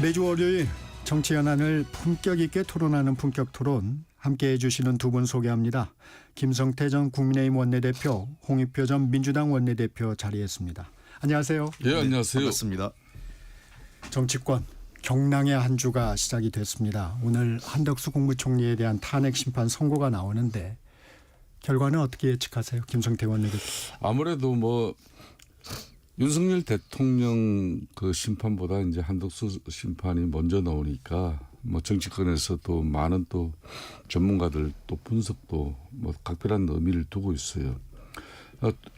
매주 월요일 정치 현안을 품격 있게 토론하는 품격 토론 함께해 주시는 두 분 소개합니다. 김성태 전 국민의힘 원내대표, 홍익표 전 민주당 원내대표 자리했습니다. 안녕하세요. 예, 안녕하세요. 반갑습니다. 정치권 경랑의 한 주가 시작이 됐습니다. 오늘 한덕수 국무총리에 대한 탄핵 심판 선고가 나오는데 결과는 어떻게 예측하세요? 김성태 원내대표. 아무래도 윤석열 대통령 그 심판보다 이제 한덕수 심판이 먼저 나오니까 정치권에서 또 많은 또 전문가들 또 분석도 각별한 의미를 두고 있어요.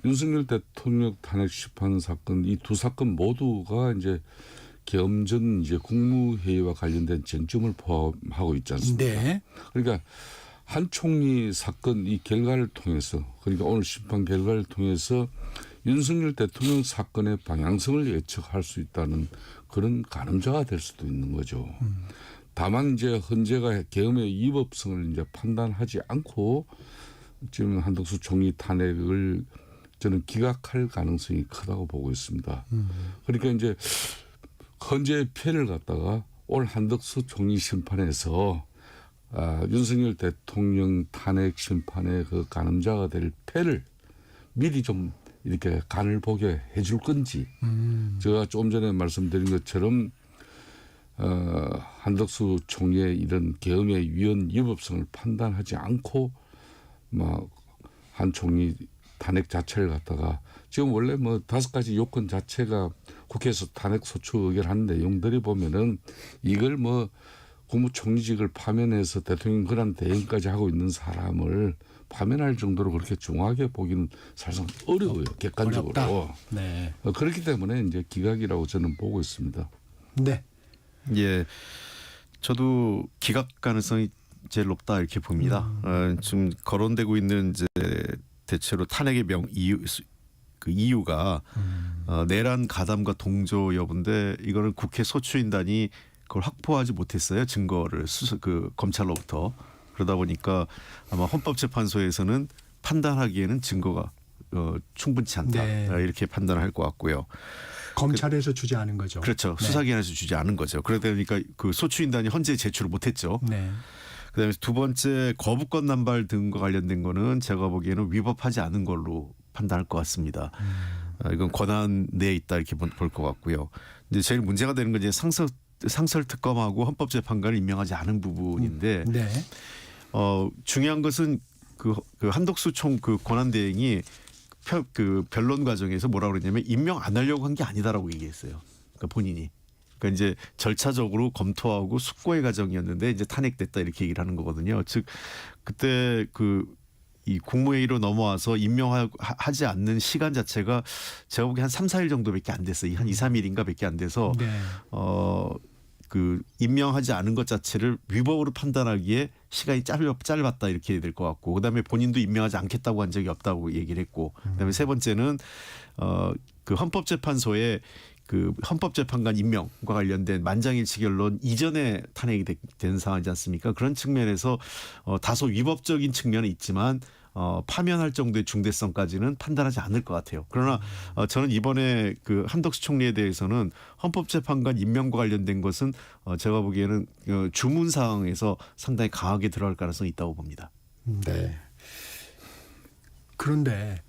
윤석열 대통령 탄핵 심판 사건 이 두 사건 모두가 이제 겸전 이제 국무회의와 관련된 쟁점을 포함하고 있지 않습니까? 네. 그러니까 한 총리 사건 이 결과를 통해서 그러니까 오늘 심판 결과를 통해서 윤석열 대통령 사건의 방향성을 예측할 수 있다는 그런 가늠자가 될 수도 있는 거죠. 다만 이제 헌재가 계엄의 위법성을 이제 판단하지 않고 지금 한덕수 총리 탄핵을 저는 기각할 가능성이 크다고 보고 있습니다. 그러니까 이제 헌재의 패를 갖다가 올 한덕수 총리 심판에서 윤석열 대통령 탄핵 심판의 그 가늠자가 될 패를 미리 좀 이렇게 간을 보게 해줄 건지 제가 조금 전에 말씀드린 것처럼 한덕수 총리의 이런 계엄의 위헌 위법성을 판단하지 않고 한 총리 탄핵 자체를 갖다가 지금 원래 5가지 요건 자체가 국회에서 탄핵 소추 의결하는 내용들이 보면은 이걸 국무총리직을 파면해서 대통령 권한 대행까지 하고 있는 사람을 파면할 정도로 그렇게 중하게 보기는 사실상 어려워요. 객관적으로. 네. 그렇기 때문에 이제 기각이라고 저는 보고 있습니다. 네. 예, 저도 기각 가능성이 제일 높다 이렇게 봅니다. 지금 거론되고 있는 이제 대체로 탄핵의 이유가 내란 가담과 동조 여부인데 이거는 국회 소추인단이 그걸 확보하지 못했어요. 증거를 검찰로부터. 그러다 보니까 아마 헌법재판소에서는 판단하기에는 증거가 충분치 않다. 네. 이렇게 판단할 것 같고요. 검찰에서 주지 않은 거죠. 그렇죠. 네. 수사기관에서 주지 않은 거죠. 그러다 보니까 그 소추인단이 헌재에 제출을 못했죠. 네. 그다음에 두 번째 거부권 남발 등과 관련된 거는 제가 보기에는 위법하지 않은 걸로 판단할 것 같습니다. 이건 권한 내에 있다 이렇게 볼 것 같고요. 이제 제일 문제가 되는 건 이제 상설 특검하고 헌법재판관을 임명하지 않은 부분인데 네. 중요한 것은 그 한덕수 그 권한대행이 그 변론 과정에서 뭐라고 그랬냐면 임명 안 하려고 한 게 아니다라고 얘기했어요. 그러니까 본인이. 그러니까 이제 절차적으로 검토하고 숙고의 과정이었는데 이제 탄핵됐다 이렇게 얘기를 하는 거거든요. 즉 그때 이 국무회의로 넘어와서 임명하지 않는 시간 자체가 제가 보기엔 한 3, 4일 정도밖에 안 됐어요. 한 2, 3일인가 밖에 안 돼서 네. 임명하지 않은 것 자체를 위법으로 판단하기에 시간이 짧았다 이렇게 될 것 같고 그다음에 본인도 임명하지 않겠다고 한 적이 없다고 얘기를 했고 그다음에 세 번째는 그 헌법재판소에 그 헌법재판관 임명과 관련된 만장일치 결론 이전에 탄핵이 된 상황이지 않습니까? 그런 측면에서 다소 위법적인 측면은 있지만 파면할 정도의 중대성까지는 판단하지 않을 것 같아요. 그러나 저는 이번에 그 한덕수 총리에 대해서는 헌법재판관 임명과 관련된 것은 제가 보기에는 주문 사항에서 상당히 강하게 들어갈 가능성이 있다고 봅니다. 네. 그런데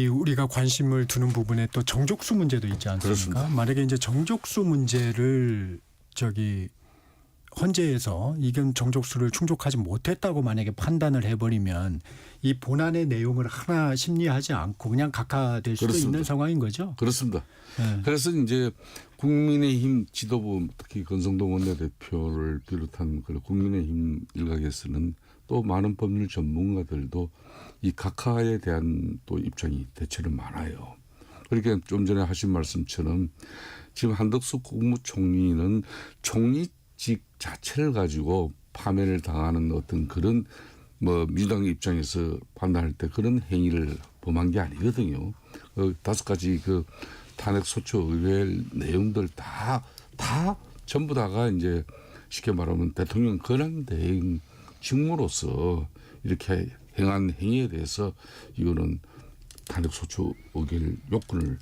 우리가 관심을 두는 부분에 또 정족수 문제도 있지 않습니까? 그렇습니다. 만약에 이제 정족수 문제를 헌재에서 이건 정족수를 충족하지 못했다고 만약에 판단을 해버리면 이 본안의 내용을 하나 심리하지 않고 그냥 각하될 수도 그렇습니다. 있는 상황인 거죠. 그렇습니다. 네. 그래서 이제 국민의힘 지도부 특히 권성동 원내대표를 비롯한 국민의힘 일각에서는 또 많은 법률 전문가들도 이 각하에 대한 또 입장이 대체로 많아요. 그러니까 좀 전에 하신 말씀처럼 지금 한덕수 국무총리는 총리직 자체를 가지고 파면을 당하는 어떤 그런 민주당 입장에서 판단할 때 그런 행위를 범한 게 아니거든요. 5가지 탄핵 소추 의회 내용들 다 전부 다가 이제 쉽게 말하면 대통령 권한 대행 직무로서 이렇게 행한 행위에 대해서 이거는 탄핵 소추 의결 요건을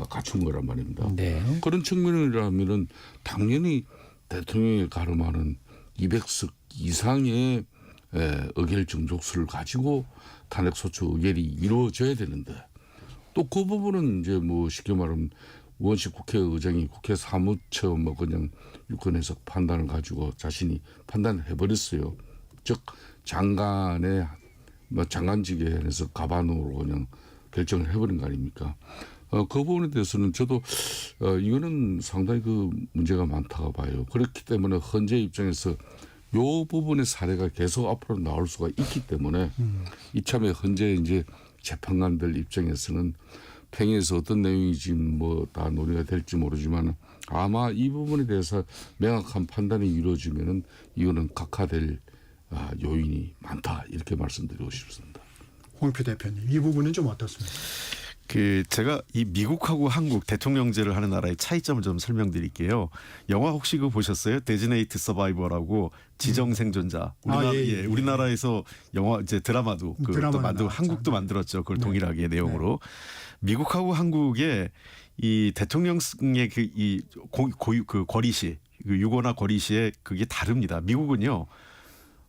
갖춘 거란 말입니다. 네. 그런 측면이라면은 당연히 대통령이 가름하는 200석 이상의 의결 정족수를 가지고 탄핵소추 의결이 이루어져야 되는데 또 그 부분은 이제 뭐 쉽게 말하면 원식 국회의장이 국회 사무처 뭐 그냥 유권 해석 판단을 가지고 자신이 판단을 해버렸어요. 즉 장관의 뭐 장관직에 한해서 가반으로 그냥 결정을 해버린 거 아닙니까? 그 부분에 대해서는 저도 이거는 상당히 그 문제가 많다고 봐요. 그렇기 때문에 헌재 입장에서 요 부분의 사례가 계속 앞으로 나올 수가 있기 때문에 이참에 헌재 이제 재판관들 입장에서는 평에서 어떤 내용이지 뭐 다 논의가 될지 모르지만 아마 이 부분에 대해서 명확한 판단이 이루어지면은 이거는 각하될 요인이 많다 이렇게 말씀드리고 싶습니다. 홍표 대표님 이 부분은 좀 어떻습니까? 제가 이 미국하고 한국 대통령제를 하는 나라의 차이점을 좀 설명드릴게요. 영화 혹시 그거 보셨어요? 데지네이트 서바이버라고 지정 생존자. 우리나라에서 영화 이제 드라마도 또 만들고 한국도 만들었죠. 그걸 동일하게 내용으로. 미국하고 한국의 이 대통령의 그 거리시, 그 유고나 거리시의 그게 다릅니다. 미국은요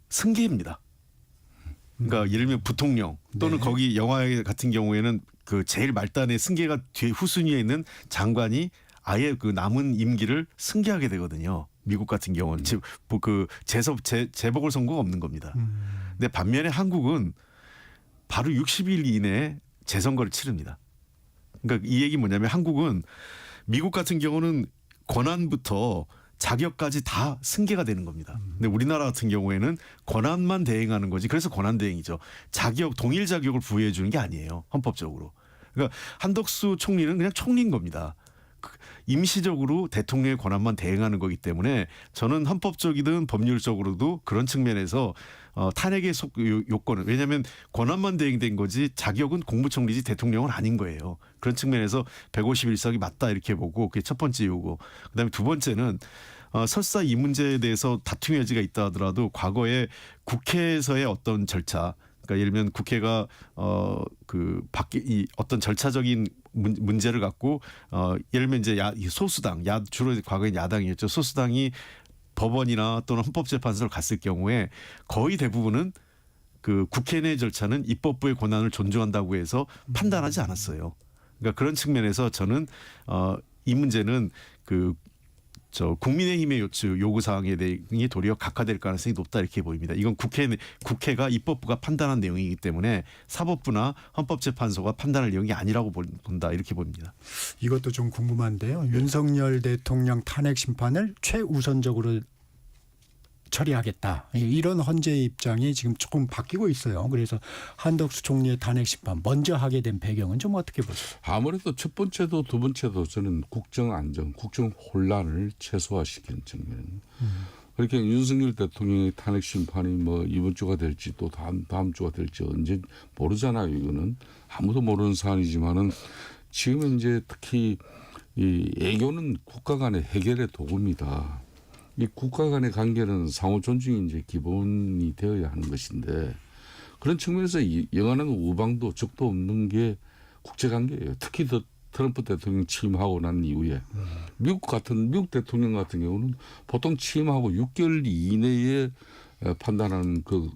승계입니다. 그러니까 예를 들면 부통령 또는 거기 영화 같은 경우에는 그 제일 말단의 승계가 뒤에 후순위에 있는 장관이 아예 그 남은 임기를 승계하게 되거든요. 미국 같은 경우는 그 재보궐선거가 없는 겁니다. 근데 반면에 한국은 바로 60일 이내에 재선거를 치릅니다. 그러니까 이 얘기 뭐냐면 한국은 미국 같은 경우는 권한부터 자격까지 다 승계가 되는 겁니다. 근데 우리나라 같은 경우에는 권한만 대행하는 거지. 그래서 권한 대행이죠. 동일 자격을 부여해 주는 게 아니에요. 헌법적으로. 그러니까 한덕수 총리는 그냥 총리인 겁니다. 임시적으로 대통령의 권한만 대행하는 거기 때문에 저는 헌법적이든 법률적으로도 그런 측면에서 탄핵의 요건은 왜냐하면 권한만 대행된 거지 자격은 국무총리지 대통령은 아닌 거예요. 그런 측면에서 151석이 맞다 이렇게 보고 그게 첫 번째 이유고 그다음에 두 번째는 설사 이 문제에 대해서 다툼의 여지가 있다 하더라도 과거에 국회에서의 어떤 절차 그러니까 예를 들면 국회가 이 어떤 절차적인 문제를 갖고 예를 들면 이제 소수당 주로 과거엔 야당이었죠. 소수당이 법원이나 또는 헌법재판소를 갔을 경우에 거의 대부분은 그 국회 내 절차는 입법부의 권한을 존중한다고 해서 판단하지 않았어요. 그러니까 그런 측면에서 저는 이 문제는 국민의힘의 요구사항에 대해 도리어 각하될 가능성이 높다 이렇게 보입니다. 이건 국회가 입법부가 판단한 내용이기 때문에 사법부나 헌법재판소가 판단할 내용이 아니라고 본다 이렇게 봅니다. 이것도 좀 궁금한데요. 윤석열 대통령 탄핵 심판을 최우선적으로 처리하겠다. 이런 헌재의 입장이 지금 조금 바뀌고 있어요. 그래서 한덕수 총리의 탄핵 심판 먼저 하게 된 배경은 좀 어떻게 보세요? 아무래도 첫 번째도 두 번째도 저는 국정 안정, 국정 혼란을 최소화시키는 측면. 그렇게 윤석열 대통령의 탄핵 심판이 뭐 이번 주가 될지 또 다음 주가 될지 언제 모르잖아요. 이거는 아무도 모르는 사안이지만은 지금 이제 특히 이 애교는 국가 간의 해결의 도구입니다. 이 국가 간의 관계는 상호 존중이 이제 기본이 되어야 하는 것인데 그런 측면에서 영원한 우방도 적도 없는 게 국제 관계예요. 특히 트럼프 대통령 취임하고 난 이후에 미국 대통령 같은 경우는 보통 취임하고 6개월 이내에 판단하는 그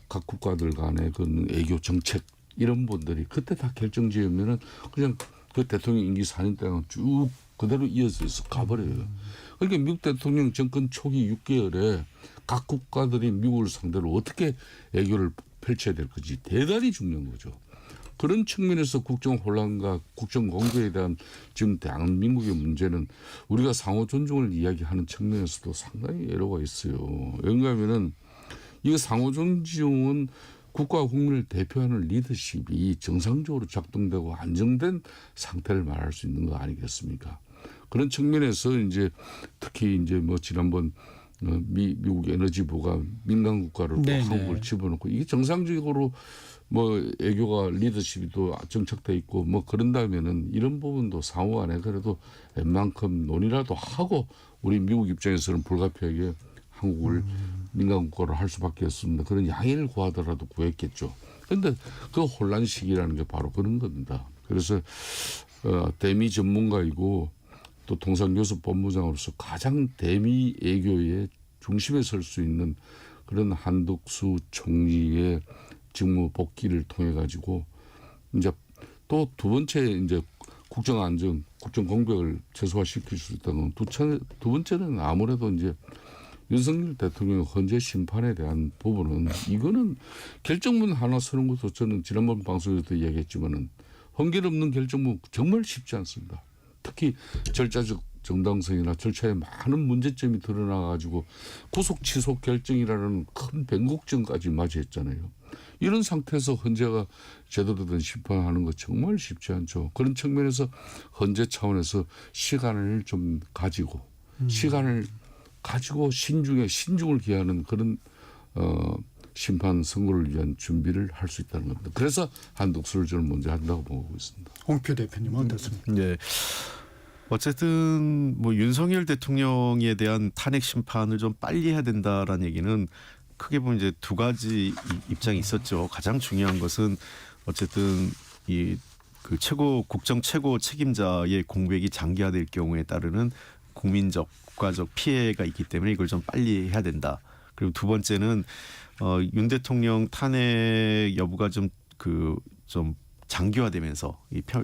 각 국가들 간의 그 애교 정책 이런 분들이 그때 다 결정지으면은 그냥 그 대통령 임기 4년 동안 쭉 그대로 이어서 가버려요. 그러니까 미국 대통령 정권 초기 6개월에 각 국가들이 미국을 상대로 어떻게 애교를 펼쳐야 될 건지 대단히 중요한 거죠. 그런 측면에서 국정 혼란과 국정 공조에 대한 지금 대한민국의 문제는 우리가 상호 존중을 이야기하는 측면에서도 상당히 애로가 있어요. 왜냐하면은 이 상호 존중은 국가와 국민을 대표하는 리더십이 정상적으로 작동되고 안정된 상태를 말할 수 있는 거 아니겠습니까? 그런 측면에서 이제 특히 이제 뭐 지난번 미국 에너지부가 민간 국가를 또 한국을 집어넣고 이게 정상적으로 뭐 애교가 리더십이 또 정착돼 있고 뭐 그런다면은 이런 부분도 상호 간에 그래도 웬만큼 논의라도 하고 우리 미국 입장에서는 불가피하게 한국을 민간 국가로 할 수밖에 없습니다. 그런 양해를 구하더라도 구했겠죠. 그런데 그 혼란 시기라는 게 바로 그런 겁니다. 그래서 대미 전문가이고 또 통상교섭 본부장으로서 가장 대미 외교의 중심에 설 수 있는 그런 한덕수 총리의 직무 복귀를 통해 가지고 이제 또 두 번째 이제 국정 안정, 국정 공백을 최소화시킬 수 있다는 두 번째는 아무래도 이제 윤석열 대통령 헌재 심판에 대한 부분은 이거는 결정문 하나 쓰는 것도 저는 지난번 방송에서도 이야기했지만은 헌결 없는 결정문 정말 쉽지 않습니다. 특히 절차적 정당성이나 절차에 많은 문제점이 드러나가지고 구속 취소 결정이라는 큰 변곡점까지 맞이했잖아요. 이런 상태에서 헌재가 제대로 된 심판하는 거 정말 쉽지 않죠. 그런 측면에서 헌재 차원에서 시간을 좀 가지고 시간을 가지고 신중을 기하는 그런 심판 선고를 위한 준비를 할 수 있다는 겁니다. 그래서 한덕수를 저는 먼저 한다고 보고 있습니다. 홍표 대표님 어떻습니까? 네. 어쨌든 뭐 윤석열 대통령에 대한 탄핵 심판을 좀 빨리 해야 된다라는 얘기는 크게 보면 이제 두 가지 입장이 있었죠. 가장 중요한 것은 어쨌든 이 그 국정 최고 책임자의 공백이 장기화될 경우에 따르는 국민적 국가적 피해가 있기 때문에 이걸 좀 빨리 해야 된다. 그리고 두 번째는 윤 대통령 탄핵 여부가 좀 장기화되면서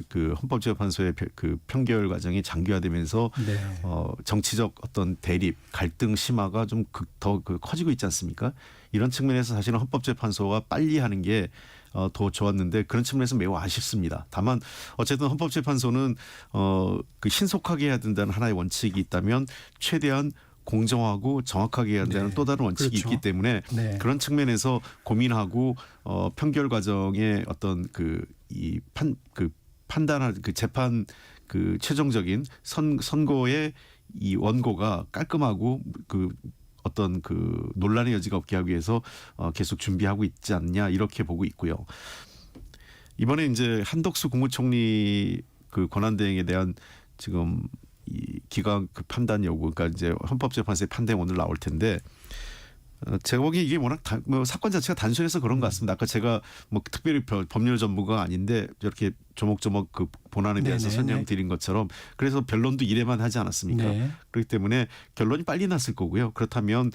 그 헌법재판소의 그 평결 과정이 장기화되면서 네. 정치적 어떤 대립, 갈등 심화가 좀 더 커지고 있지 않습니까? 이런 측면에서 사실은 헌법재판소가 빨리 하는 게 더 좋았는데 그런 측면에서 매우 아쉽습니다. 다만 어쨌든 헌법재판소는 그 신속하게 해야 된다는 하나의 원칙이 있다면 최대한 공정하고 정확하게 해야 된다는 네. 또 다른 원칙이 그렇죠. 있기 때문에 네. 그런 측면에서 고민하고 평결 과정의 어떤 판단할 그 재판 그 최종적인 선고의 이 원고가 깔끔하고 그 어떤 그 논란의 여지가 없게 하기 위해서 계속 준비하고 있지 않냐 이렇게 보고 있고요. 이번에 이제 한덕수 국무총리 그 권한대행에 대한 지금 이 기각 그 판단 여부, 그러니까 이제 헌법재판소의 판단이 오늘 나올 텐데 제가 보기에 이게 워낙 사건 자체가 단순해서 그런 것 같습니다. 아까 제가 뭐 특별히 법률 전문가가 아닌데 이렇게 조목조목 그 본안에 대해서 네네, 설명드린 것처럼 그래서 변론도 이래만 하지 않았습니까? 네. 그렇기 때문에 결론이 빨리 났을 거고요. 그렇다면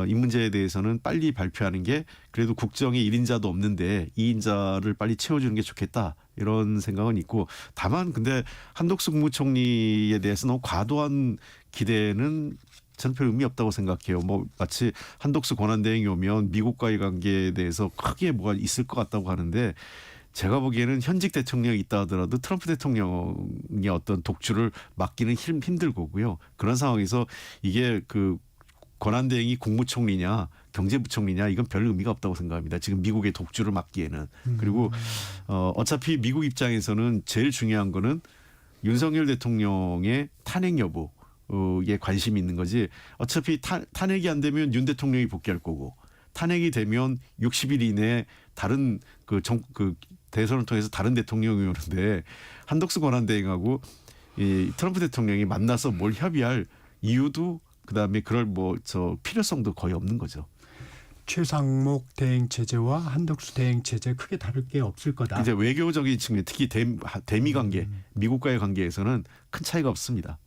이 문제에 대해서는 빨리 발표하는 게 그래도 국정에 1인자도 없는데 2인자를 빨리 채워주는 게 좋겠다. 이런 생각은 있고 다만 근데 한덕수 국무총리에 대해서 너무 과도한 기대는 저는 별 의미 없다고 생각해요. 뭐 마치 한덕수 권한대행이 오면 미국과의 관계에 대해서 크게 뭐가 있을 것 같다고 하는데 제가 보기에는 현직 대통령이 있다 하더라도 트럼프 대통령의 어떤 독주를 막기는 힘들 거고요. 그런 상황에서 이게 그 권한대행이 국무총리냐 경제부총리냐 이건 별 의미가 없다고 생각합니다. 지금 미국의 독주를 막기에는. 그리고 어차피 미국 입장에서는 제일 중요한 거는 윤석열 대통령의 탄핵 여부 에 관심이 있는 거지. 어차피 탄핵이 안 되면 윤 대통령이 복귀할 거고 탄핵이 되면 60일 이내에 다른 그 대선을 통해서 다른 대통령이 오는데 한덕수 권한대행하고 이 트럼프 대통령이 만나서 뭘 협의할 이유도 그다음에 그럴 필요성도 거의 없는 거죠. 최상목 대행 체제와 한덕수 대행 체제 크게 다를 게 없을 거다. 이제 외교적인 측면, 특히 대미 관계, 미국과의 관계에서는 큰 차이가 없습니다.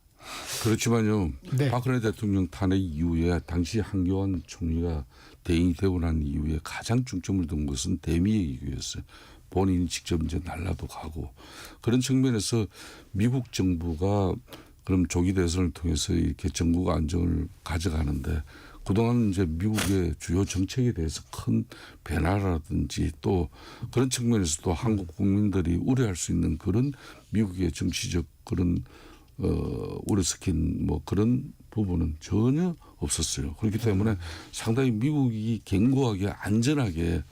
그렇지만요. 네. 박근혜 대통령 탄핵 이후에 당시 한교안 총리가 대행이 되고 난 이후에 가장 중점을 둔 것은 대미 외교였어요. 본인이 직접 이제 날라도 가고 그런 측면에서 미국 정부가 그럼 조기 대선을 통해서 이렇게 정국의 안정을 가져가는데 그동안 이제 미국의 주요 정책에 대해서 큰 변화라든지 또 그런 측면에서도 한국 국민들이 우려할 수 있는 그런 미국의 정치적 그런 우려 스킨 뭐 그런 부분은 전혀 없었어요. 그렇기 때문에 상당히 미국이 견고하게 안전하게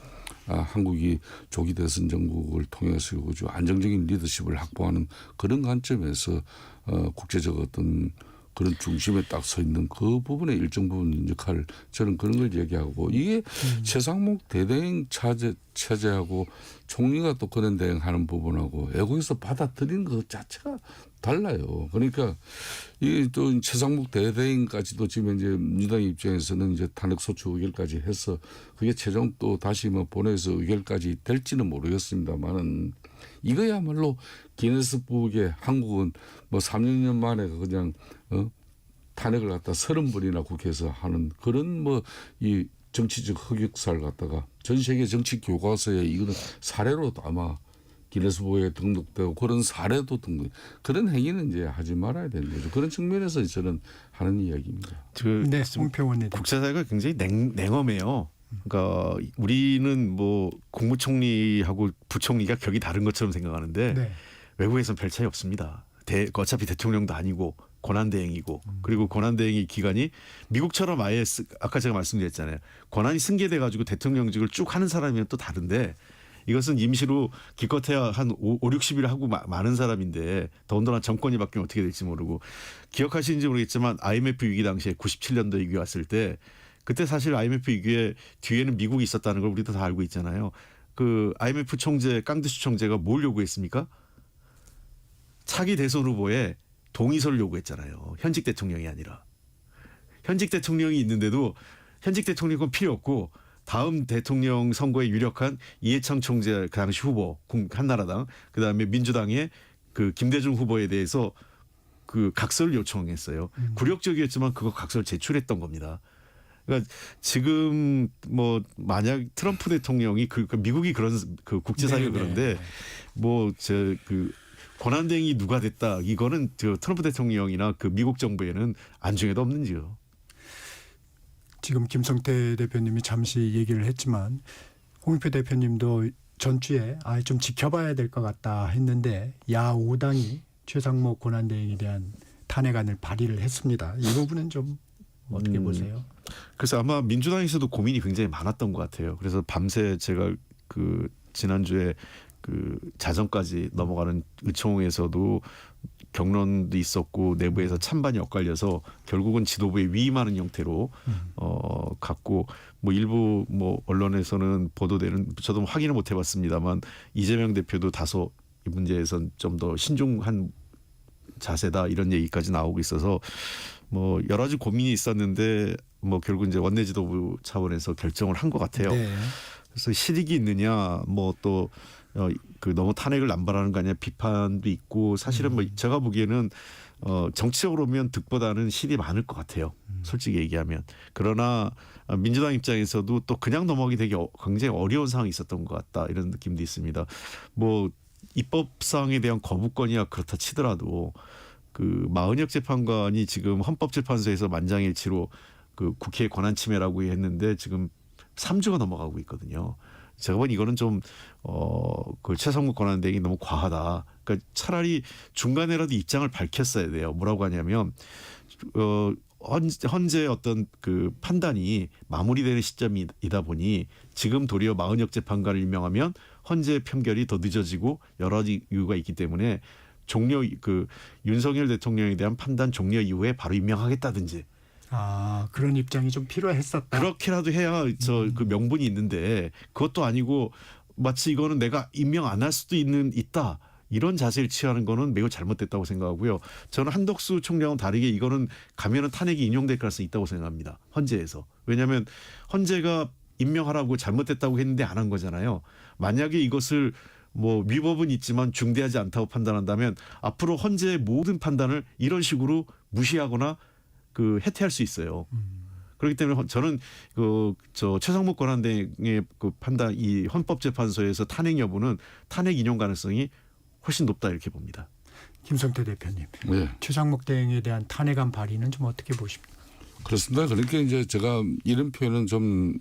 한국이 조기 대선 정국을 통해서 안정적인 리더십을 확보하는 그런 관점에서 국제적 어떤 그런 중심에 딱 서 있는 그 부분의 일정 부분 역할 저는 그런 걸 얘기하고 이게 최상목 대대행 체제하고 총리가 또 그런 대행하는 부분하고 외국에서 받아들이는 것 자체가 달라요. 그러니까 이 또 최상목 대대행까지도 지금 이제 민주당 입장에서는 이제 탄핵 소추 의결까지 해서 그게 최종 또 다시 뭐 본회의에서 의결까지 될지는 모르겠습니다만은 이거야말로 기네스북에 한국은 뭐 3년 만에 그냥 탄핵을 갖다 30번이나 국회에서 하는 그런 뭐 이 정치적 흑역사를 갖다가 전 세계 정치 교과서에 이거는 사례로도 아마 기네스북에 등록되고 그런 사례도 등록 그런 행위는 이제 하지 말아야 되는 거죠. 그런 측면에서 저는 하는 이야기입니다. 네, 홍표원 의원. 국제사회가 굉장히 냉엄해요. 그러니까 우리는 뭐 국무총리하고 부총리가 격이 다른 것처럼 생각하는데 네. 외국에서는 별 차이 없습니다. 어차피 대통령도 아니고 권한대행이고 그리고 권한대행의 기간이 미국처럼 아예 아까 제가 말씀드렸잖아요. 권한이 승계돼 가지고 대통령직을 쭉 하는 사람이면 또 다른데 이것은 임시로 기껏해야 한 5, 60일 하고 많은 사람인데 더군다나 정권이 바뀌면 어떻게 될지 모르고 기억하시는지 모르겠지만 IMF 위기 당시에 97년도 위기 왔을 때 그때 사실 IMF 위기에 뒤에는 미국이 있었다는 걸 우리도 다 알고 있잖아요. 그 IMF 총재 깡드슈 총재가 뭘 요구했습니까? 차기 대선 후보에 동의서를 요구했잖아요. 현직 대통령이 아니라. 현직 대통령이 있는데도 현직 대통령은 필요 없고 다음 대통령 선거에 유력한 이해창 총재 그 당시 후보 한나라당 그다음에 민주당의 그 김대중 후보에 대해서 그 각서를 요청했어요. 굴욕적이었지만 그거 각서를 제출했던 겁니다. 그러니까 지금 뭐 만약 트럼프 대통령이 그 미국이 그런 그 국제사회가 그런데 뭐 저 그 권한대행이 누가 됐다 이거는 저 트럼프 대통령이나 그 미국 정부에는 안중에도 없는지요. 지금 김성태 대표님이 잠시 얘기를 했지만 홍익표 대표님도 전주에 좀 지켜봐야 될 것 같다 했는데 야 5당이 최상목 권한대행에 대한 탄핵안을 발의를 했습니다. 이 부분은 좀 어떻게 보세요? 그래서 아마 민주당에서도 고민이 굉장히 많았던 것 같아요. 그래서 밤새 제가 그 지난주에 그 자정까지 넘어가는 의총에서도 경론도 있었고 내부에서 찬반이 엇갈려서 결국은 지도부에 위임하는 형태로 갔고 뭐 일부 뭐 언론에서는 보도되는 저도 확인을 못 해봤습니다만 이재명 대표도 다소 이 문제에선 좀 더 신중한 자세다 이런 얘기까지 나오고 있어서 뭐 여러 가지 고민이 있었는데 뭐 결국 이제 원내 지도부 차원에서 결정을 한 것 같아요. 네. 그래서 실익이 있느냐 뭐 또 그 너무 탄핵을 남발하는 거 아니냐 비판도 있고 사실은 뭐 제가 보기에는 정치적으로 보면 득보다는 실이 많을 것 같아요. 솔직히 얘기하면. 그러나 민주당 입장에서도 또 그냥 넘어가기 되게 굉장히 어려운 상황이 있었던 것 같다 이런 느낌도 있습니다. 뭐 입법사항에 대한 거부권이야 그렇다 치더라도 그 마은혁 재판관이 지금 헌법재판소에서 만장일치로 그 국회 권한 침해라고 했는데 지금 3주가 넘어가고 있거든요. 제가 보기엔 이거는 좀 그 최상목 권한대행이 너무 과하다. 그러니까 차라리 중간에라도 입장을 밝혔어야 돼요. 뭐라고 하냐면 현재 어떤 그 판단이 마무리되는 시점이다 보니 지금 도리어 마은혁 재판관을 임명하면 헌재 판결이 더 늦어지고 여러 가지 이유가 있기 때문에 종료 그 윤석열 대통령에 대한 판단 종료 이후에 바로 임명하겠다든지. 그런 입장이 좀 필요했었다. 그렇게라도 해야 저 그 명분이 있는데 그것도 아니고 마치 이거는 내가 임명 안 할 수도 있다. 이런 자세를 취하는 거는 매우 잘못됐다고 생각하고요. 저는 한덕수 총장은 다르게 이거는 가면은 탄핵이 인용될 가능성이 있다고 생각합니다. 헌재에서. 왜냐하면 헌재가 임명하라고 잘못됐다고 했는데 안 한 거잖아요. 만약에 이것을 뭐 위법은 있지만 중대하지 않다고 판단한다면 앞으로 헌재의 모든 판단을 이런 식으로 무시하거나 그 해태할 수 있어요. 그렇기 때문에 저는 저 최상목 권한대행의 그 판단 이 헌법재판소에서 탄핵 여부는 탄핵 인용 가능성이 훨씬 높다 이렇게 봅니다. 김성태 대표님, 네. 최상목 대행에 대한 탄핵안 발의는 좀 어떻게 보십니까? 그렇습니다. 그러니까 이제 제가 이런 표현은 좀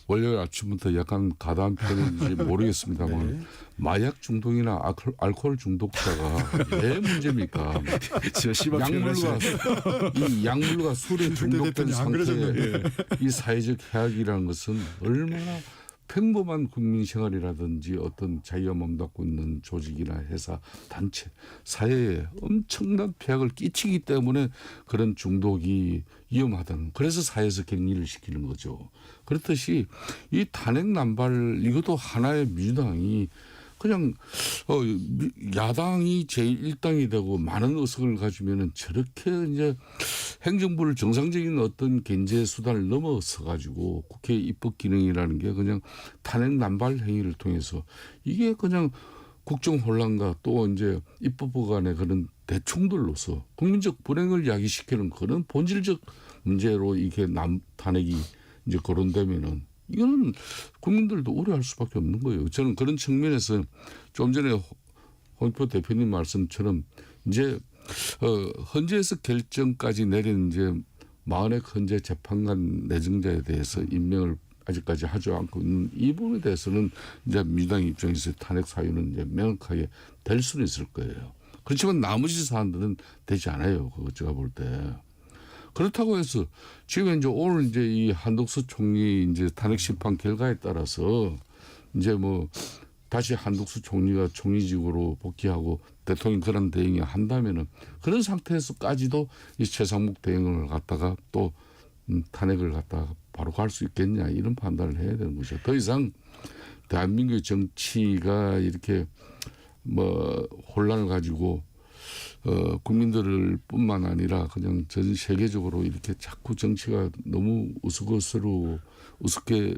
월요일 아침부터 약간 가다한 표현인지 모르겠습니다만 마약 중독이나 알코올 중독자가 왜 문제입니까? 약물과 술에 중독된 상태에 이 사회적 해악이라는 것은 얼마나 평범한 국민 생활이라든지 어떤 자유와 몸담고 있는 조직이나 회사, 단체, 사회에 엄청난 폐악을 끼치기 때문에 그런 중독이 위험하다는 그래서 사회에서 격리를 시키는 거죠. 그렇듯이 이 탄핵 남발 이것도 하나의 민주당이 그냥 야당이 제1당이 되고 많은 의석을 가지면은 저렇게 이제 행정부를 정상적인 어떤 견제 수단을 넘어서 가지고 국회 입법 기능이라는 게 그냥 탄핵 남발 행위를 통해서 이게 그냥 국정 혼란과 또 이제 입법부 간의 그런 대충들로서 국민적 불행을 야기시키는 그런 본질적 문제로 이게 탄핵이 이제 거론되면은 이거는 국민들도 우려할 수밖에 없는 거예요. 저는 그런 측면에서 좀 전에 홍익표 대표님 말씀처럼 이제 헌재에서 결정까지 내린 이제 40의 헌재 재판관 내정자에 대해서 임명을 아직까지 하지 않고 있는 이 부분에 대해서는 이제 민주당 입장에서 탄핵 사유는 이제 명확하게 될 수는 있을 거예요. 그렇지만 나머지 사안들은 되지 않아요. 그거 제가 볼 때. 그렇다고 해서 지금 이제 오늘 이제 이 한덕수 총리 이제 탄핵 심판 결과에 따라서 이제 뭐 다시 한덕수 총리가 총리직으로 복귀하고 대통령 그런 대행을 한다면은 그런 상태에서까지도 이 최상목 대행을 갖다가 또 탄핵을 갖다가 바로 갈 수 있겠냐 이런 판단을 해야 되는 거죠. 더 이상 대한민국의 정치가 이렇게 뭐 혼란을 가지고 국민들을 뿐만 아니라 그냥 전 세계적으로 이렇게 자꾸 정치가 너무 우습게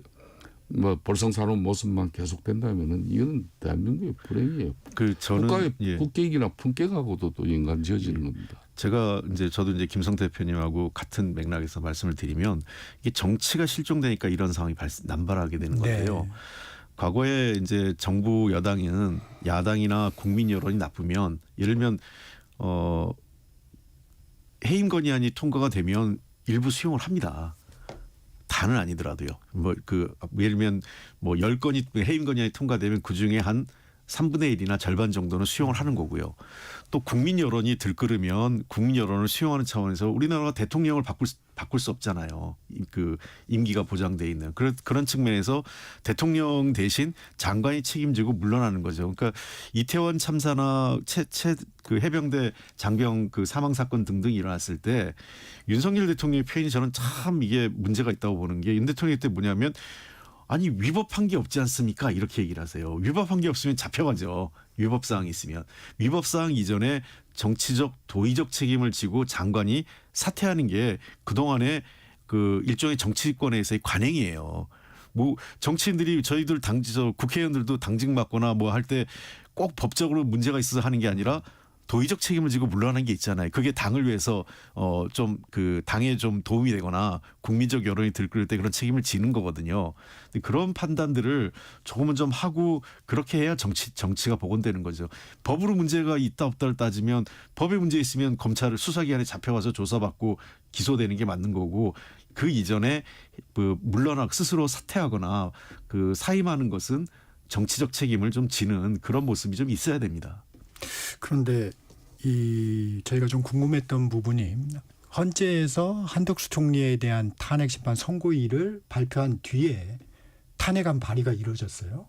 뭐 볼썽사나운 모습만 계속된다면은 이거는 대한민국의 불행이에요. 저는 국가의 국격이나 품격하고도 또 연관지어지는 겁니다. 제가 저도 김성태 대표님하고 같은 맥락에서 말씀을 드리면 이게 정치가 실종되니까 이런 상황이 남발하게 되는 건데요. 네. 과거에 이제 정부 여당은 야당이나 국민 여론이 나쁘면 예를 들면 해임 건의안이 통과가 되면 일부 수용을 합니다. 다는 아니더라도요. 예를 들면 10건이 해임 건의안이 통과되면 그중에 한 3분의 1이나 절반 정도는 수용을 하는 거고요. 또 국민 여론이 들끓으면 국민 여론을 수용하는 차원에서 우리나라가 대통령을 바꿀 수 없잖아요. 임기가 보장돼 있는 그런 측면에서 대통령 대신 장관이 책임지고 물러나는 거죠. 그러니까 이태원 참사나 그 해병대 장병 그 사망 사건 등등이 일어났을 때 윤석열 대통령의 표현이 저는 참 이게 문제가 있다고 보는 게 윤 대통령 때 뭐냐면 아니 위법한 게 없지 않습니까? 이렇게 얘기를 하세요. 위법한 게 없으면 잡혀가죠. 위법사항이 있으면. 위법사항 이전에 정치적 도의적 책임을 지고 장관이 사퇴하는 게 그동안의 그 일종의 정치권에서의 관행이에요. 뭐 정치인들이 저희들 국회의원들도 당직 맡거나 뭐 할 때 꼭 법적으로 문제가 있어서 하는 게 아니라 도의적 책임을 지고 물러나는 게 있잖아요. 그게 당을 위해서 좀 그 당에 좀 도움이 되거나 국민적 여론이 들끓을 때 그런 책임을 지는 거거든요. 근데 그런 판단들을 조금은 좀 하고 그렇게 해야 정치가 복원되는 거죠. 법으로 문제가 있다 없다를 따지면 법에 문제 있으면 검찰을 수사기관에 잡혀가서 조사받고 기소되는 게 맞는 거고 그 이전에 스스로 사퇴하거나 사임하는 것은 정치적 책임을 좀 지는 그런 모습이 좀 있어야 됩니다. 그런데 저희가 좀 궁금했던 부분이 헌재에서 한덕수 총리에 대한 탄핵 심판 선고일을 발표한 뒤에 탄핵안 발의가 이루어졌어요.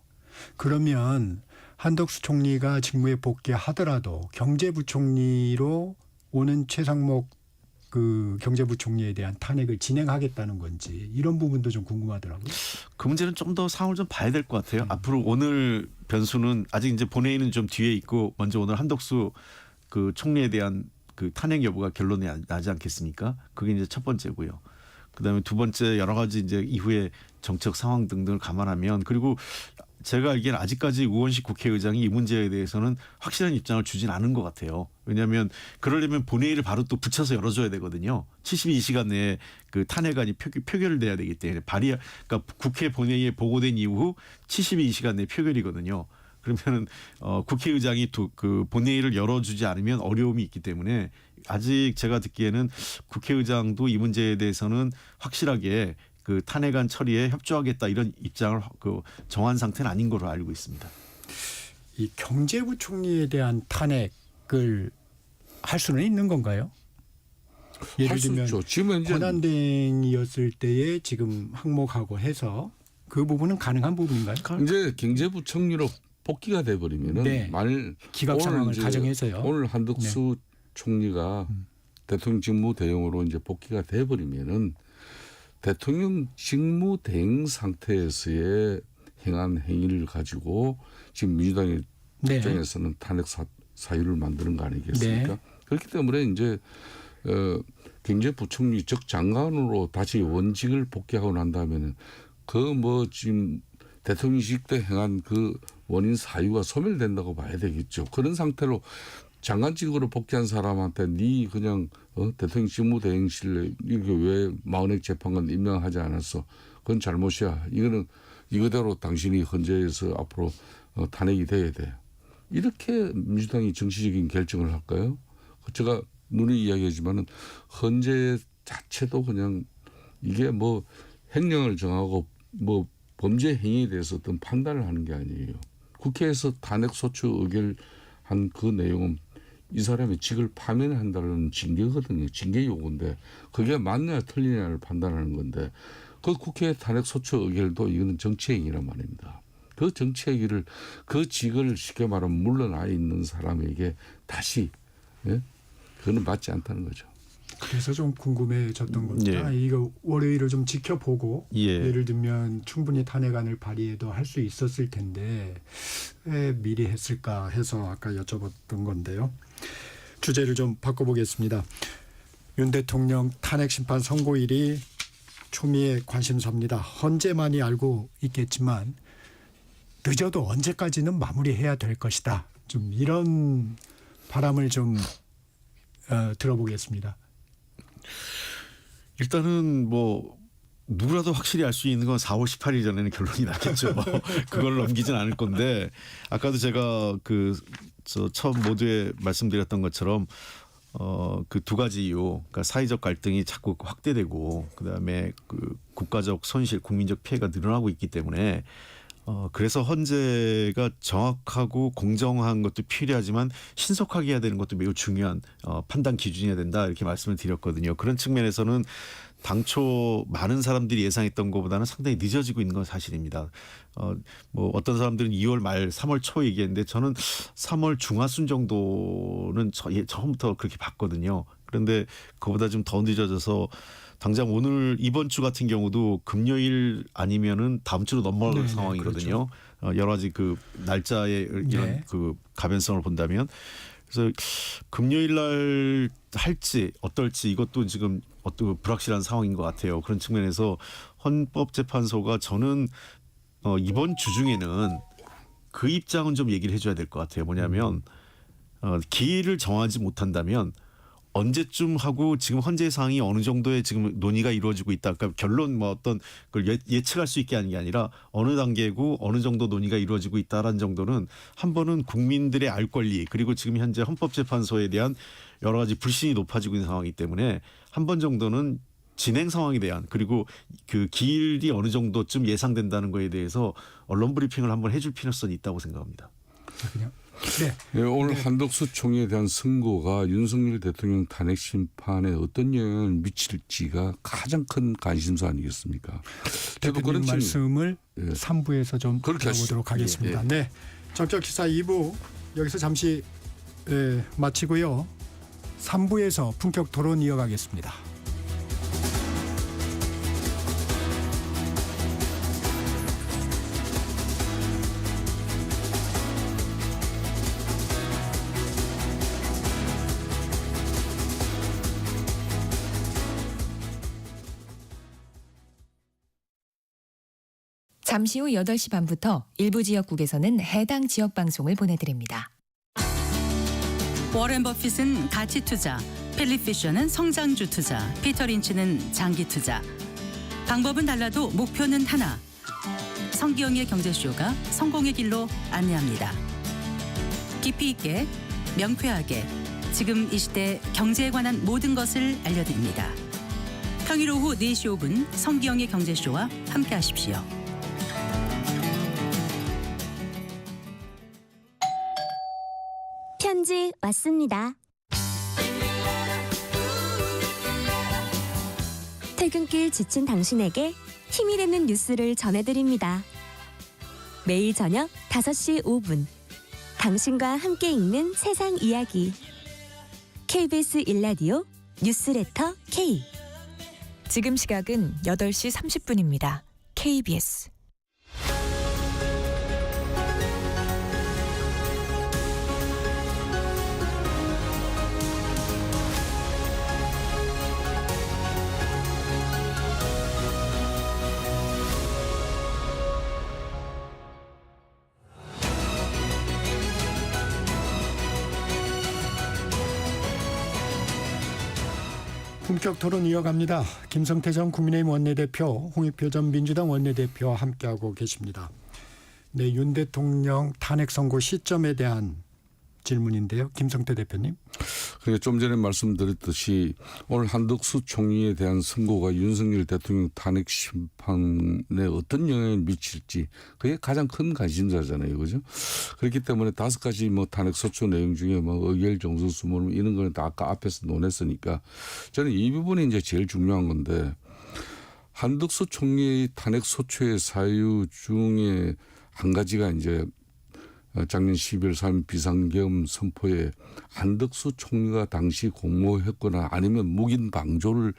그러면 한덕수 총리가 직무에 복귀하더라도 경제부총리로 오는 최상목 그 경제부총리에 대한 탄핵을 진행하겠다는 건지 이런 부분도 좀 궁금하더라고요. 그 문제는 좀 더 상황을 좀 봐야 될 것 같아요. 앞으로 오늘 변수는 아직 이제 본회의는 좀 뒤에 있고 먼저 오늘 한덕수 그 총리에 대한 그 탄핵 여부가 결론이 나지 않겠습니까? 그게 이제 첫 번째고요. 그다음에 두 번째 여러 가지 이제 이후에 정책 상황 등등을 감안하면 그리고 제가 알기에는 아직까지 우원식 국회의장이 이 문제에 대해서는 확실한 입장을 주진 않은 것 같아요. 왜냐하면 그러려면 본회의를 바로 또 붙여서 열어줘야 되거든요. 72시간 내에 그 탄핵안이 표결을 돼야 되기 때문에 그러니까 국회 본회의에 보고된 이후 72시간 내에 표결이거든요. 그러면은 국회의장이 그 본회의를 열어주지 않으면 어려움이 있기 때문에 아직 제가 듣기에는 국회의장도 이 문제에 대해서는 확실하게 그 탄핵안 처리에 협조하겠다 이런 입장을 정한 상태는 아닌 걸로 알고 있습니다. 이 경제부총리에 대한 탄핵을 할 수는 있는 건가요? 예를 할 수 들면 있죠. 지금 이제 권한대행이었을 때에 지금 항목하고 해서 그 부분은 가능한 부분인가요? 이제 경제부총리로 복귀가 돼버리면은 네. 만일 기각 오늘 상황을 이제 가정해서요. 오늘 한덕수 총리가 대통령 직무 대행으로 이제 복귀가 돼버리면은 대통령 직무 대행 상태에서의 행한 행위를 가지고 지금 민주당의 네. 입장에서는 탄핵 사유를 만드는 거 아니겠습니까? 네. 그렇기 때문에 이제 경제부총리 즉 장관으로 다시 원직을 복귀하고 난 다음에는 지금 대통령직 때 행한 원인 사유가 소멸된다고 봐야 되겠죠. 그런 상태로 장관직으로 복귀한 사람한테 네 그냥 대통령 직무대행실에 이게 왜 마은액 재판관 임명하지 않았어? 그건 잘못이야. 이거는 이거대로 당신이 헌재에서 앞으로 탄핵이 돼야 돼. 이렇게 민주당이 정치적인 결정을 할까요? 제가 누누이 이야기하지만은 헌재 자체도 그냥 이게 뭐 행령을 정하고 뭐 범죄 행위에 대해서 어떤 판단을 하는 게 아니에요. 국회에서 탄핵 소추 의결한 그 내용은 이 사람의 직을 파면한다는 징계거든요. 징계 요구인데 그게 맞냐 틀리냐를 판단하는 건데 그 국회 탄핵 소추 의결도 이거는 정치행위란 말입니다. 그 정치행위를 그 직을 쉽게 말하면 물러나 있는 사람에게 다시 그거는 맞지 않다는 거죠. 그래서 좀 궁금해졌던 겁니다. 예. 이거 월요일을 좀 지켜보고 예. 예를 들면 충분히 탄핵안을 발의해도 할 수 있었을 텐데 왜 미리 했을까 해서 아까 여쭤봤던 건데요. 주제를 좀 바꿔보겠습니다. 윤 대통령 탄핵 심판 선고일이 초미의 관심사입니다. 헌재만이 알고 있겠지만 늦어도 언제까지는 마무리해야 될 것이다. 좀 이런 바람을 좀 들어보겠습니다. 일단은 뭐 누구라도 확실히 알 수 있는 건 4월 18일 전에는 결론이 나겠죠. 그걸 넘기진 않을 건데 아까도 제가 저 처음 모두에 말씀드렸던 것처럼 그 두 가지 이유, 그러니까 사회적 갈등이 자꾸 확대되고 그다음에 그 국가적 손실, 국민적 피해가 늘어나고 있기 때문에 그래서 헌재가 정확하고 공정한 것도 필요하지만 신속하게 해야 되는 것도 매우 중요한 판단 기준이어야 된다 이렇게 말씀을 드렸거든요. 그런 측면에서는 당초 많은 사람들이 예상했던 것보다는 상당히 늦어지고 있는 건 사실입니다. 뭐 어떤 사람들은 2월 말 3월 초 얘기했는데 저는 3월 중하순 정도는 처음부터 그렇게 봤거든요. 그런데 그보다 좀 더 늦어져서 당장 오늘 이번 주 같은 경우도 금요일 아니면은 다음 주로 넘어갈 네네, 상황이거든요. 그렇죠. 여러 가지 그 날짜의 이런 네. 그 가변성을 본다면 그래서 금요일 날 할지 어떨지 이것도 지금 어떤 불확실한 상황인 것 같아요. 그런 측면에서 헌법재판소가 저는 이번 주 중에는 그 입장은 좀 얘기를 해줘야 될 것 같아요. 뭐냐면 기일을 정하지 못한다면 언제쯤 하고 지금 헌재 사항이 어느 정도의 지금 논의가 이루어지고 있다. 그러니까 결론 뭐 어떤 걸 예측할 수 있게 하는 게 아니라 어느 단계고 어느 정도 논의가 이루어지고 있다라는 정도는 한 번은 국민들의 알 권리 그리고 지금 현재 헌법재판소에 대한 여러 가지 불신이 높아지고 있는 상황이기 때문에 한 번 정도는 진행 상황에 대한 그리고 그 기일이 어느 정도쯤 예상된다는 거에 대해서 언론 브리핑을 한번 해줄 필요성이 있다고 생각합니다. 그냥 네. 네, 오늘 한덕수 총리에 대한 선고가 윤석열 대통령 탄핵 심판에 어떤 영향을 미칠지가 가장 큰 관심사 아니겠습니까? 저도 대표님 그런 말씀을 예. 3부에서 좀 그렇게 들어보도록 하시죠. 하겠습니다. 예, 예. 네, 전격기사 2부 여기서 잠시 마치고요. 3부에서 품격 토론 이어가겠습니다. 잠시 후 8시 반부터 일부 지역국에서는 해당 지역 방송을 보내드립니다. 워렌 버핏은 가치 투자, 필립 피셔는 성장주 투자, 피터 린치는 장기 투자. 방법은 달라도 목표는 하나. 성기영의 경제쇼가 성공의 길로 안내합니다. 깊이 있게, 명쾌하게, 지금 이 시대 경제에 관한 모든 것을 알려드립니다. 평일 오후 4시 5분 성기영의 경제쇼와 함께하십시오. 편지 왔습니다. 퇴근길 지친 당신에게 힘이 되는 뉴스를 전해드립니다. 매일 저녁 5시 5분 당신과 함께 읽는 세상 이야기 KBS 1라디오 뉴스레터 K. 지금 시각은 8시 30분입니다. KBS 품격 토론 이어갑니다. 김성태 전 국민의힘 원내대표, 홍익표 전 민주당 원내대표와 함께하고 계십니다. 네, 윤 대통령 탄핵 선고 시점에 대한 질문인데요. 김성태 대표님. 그러니까 좀 전에 말씀드렸듯이 오늘 한덕수 총리에 대한 선고가 윤석열 대통령 탄핵 심판에 어떤 영향을 미칠지 그게 가장 큰 관심사잖아요. 그죠? 그렇기 때문에 5가지 뭐 탄핵 소추 내용 중에 뭐 의결 정서수 뭐 이런 거는 다 아까 앞에서 논했으니까 저는 이 부분이 이제 제일 중요한 건데 한덕수 총리의 탄핵 소추의 사유 중에 한 가지가 이제 작년 12월 3일 비상계엄 선포에 한덕수 총리가 당시 공모했거나 아니면 묵인 방조를